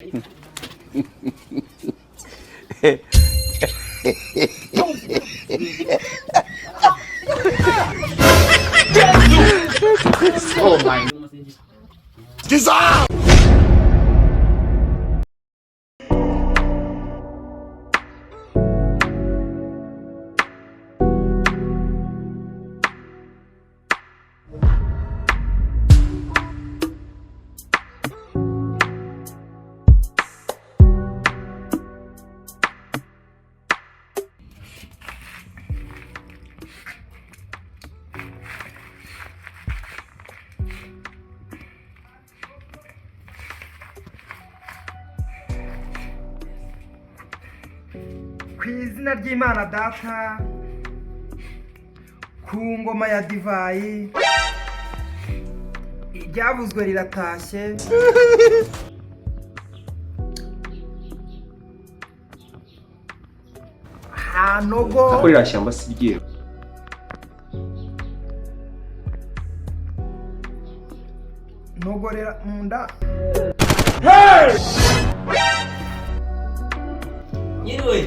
Oh my. Dissolve! Ku izina ry'Imana Data, ku ngoma ya divayi, iryavuzwe riratashye. Hanogo akorera shyamba si ryeru. nogorera mu nda. Nyiriwe.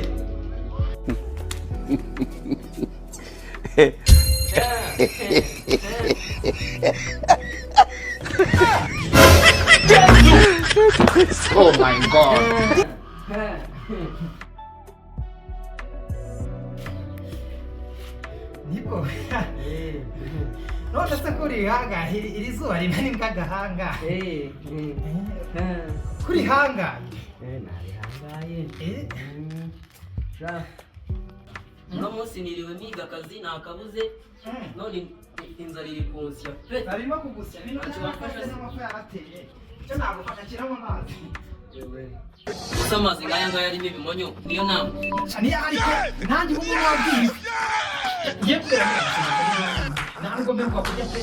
Oh my God. Niko. None se kuri hanga iri zuba rinani nk'agahanga. Kuri hanga. Narihangaye. Uno munsi niriwe miga akazi nakabuze none inzara iri kunsya pe. Arimo kugusya bino cyafashe n'amafa yarateye. Cyo nagufasha kiramo amazi. Gusa amazi ngaya ngaya arimo ibimonyo niyo nama. Ni ariko nanjye ubu wabwiye. Yepera. Ntabwo mperuka kujya pe.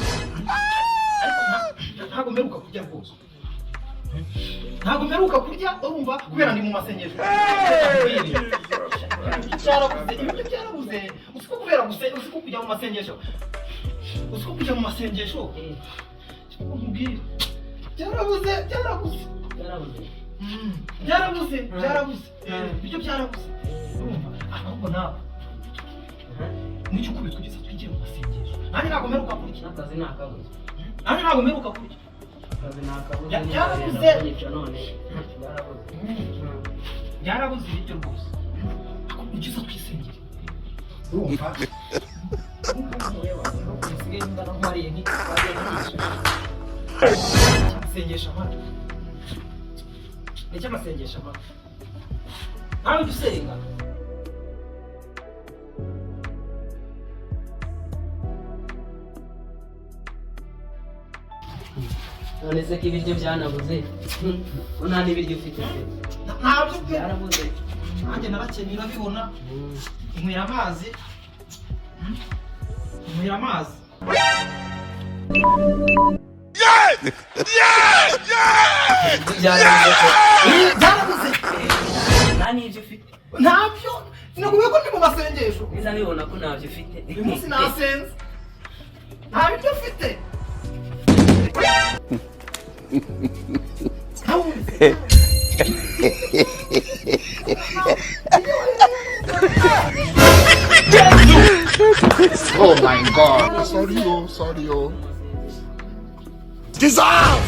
Ariko ntabwo mperuka kujya rwose. Ntabwo mperuka kurya urumva kubera ndi mu masengesho. Cyarabuze ibyo byarabuze. Usiko kubera guse usiko kujya mu masengesho. Usiko kujya mu masengesho. Umubwire. Byarabuze. Byarabuze. Ibyo byarabuze. Urumva ahubwo nawe. Nicyo kubitugeza twigiye mu masengesho. Nanjye ntabwo mperuka kurya. Akazi nakabuze. Nanjye ntabwo mperuka kurya. Akazi nakabuze. Byarabuze. None. Byarabuze ibyo rwose. Ugeze twisengere. Urumva? Sengesha amara. Nicyo amasengesho amara. Nawe dusenga. None se ko ibiryo byanabuze nta n'ibiryo ufite Ntabyo byarabuze. nanjye narakennye urabibona. Inywera amazi. Inywera amazi. Byarabuze. Nta n'ibyo ufite. Ntabyo. Sinakubwiye ko ndi mu masengesho. Niza bibona ko ntabyo ufite. Uyu munsi nasenze. Nta biryo ufite. Oh my God. Sorry. Dissolve!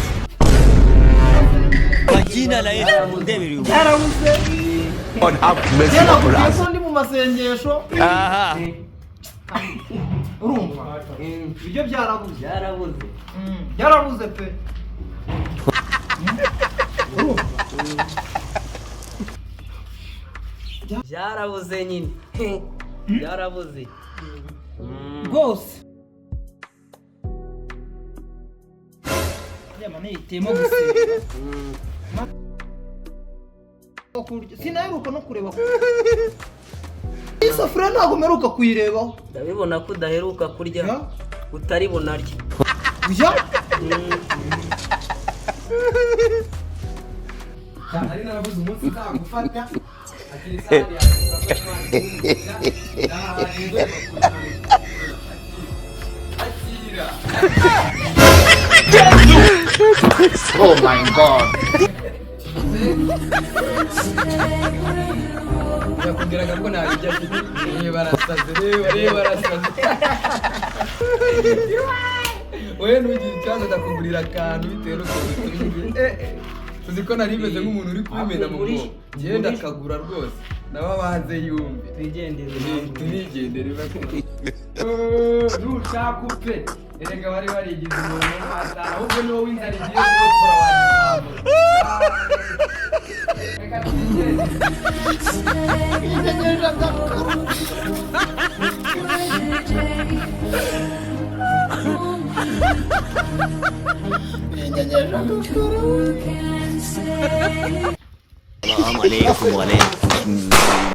Majina la Yesu ndebiri. Byarabuze. God have mercy upon us. Ndi mu masengesho. Aha. Urumva? Ibyo byarabuze. Byarabuze. Byarabuze pe. Byarabuze nyine. Byarabuze. Rwose. Yama nitemo gusenga. Sinaheruka no kureba. Isafuriya ntabwo mperuka kuyirebaho. Ndabibona ko udaheruka kurya utari bunarye. Uya? Ari narabuze umunsi nzagufata. Akiri sari Oh my God. yakubwiraga ko ntabijya afite. Barasaze, barasaze. Wowe ntugire ikibazo ndakugurira akantu bitewe n'ukuntu turi. Tuzi ko nari meze nk'umuntu uri kubimena mu bwonko. Njyewe ndakagura rwose. Naba banze yumve. Tunigendere bakuru. Nushaka upfe. Erega bari barigize umuntu atara. Ahubwo ni wowe inzara igiye gukora wagisambu. Reka tugende. Assalamualaikum warahmatullahi wabarakatuh.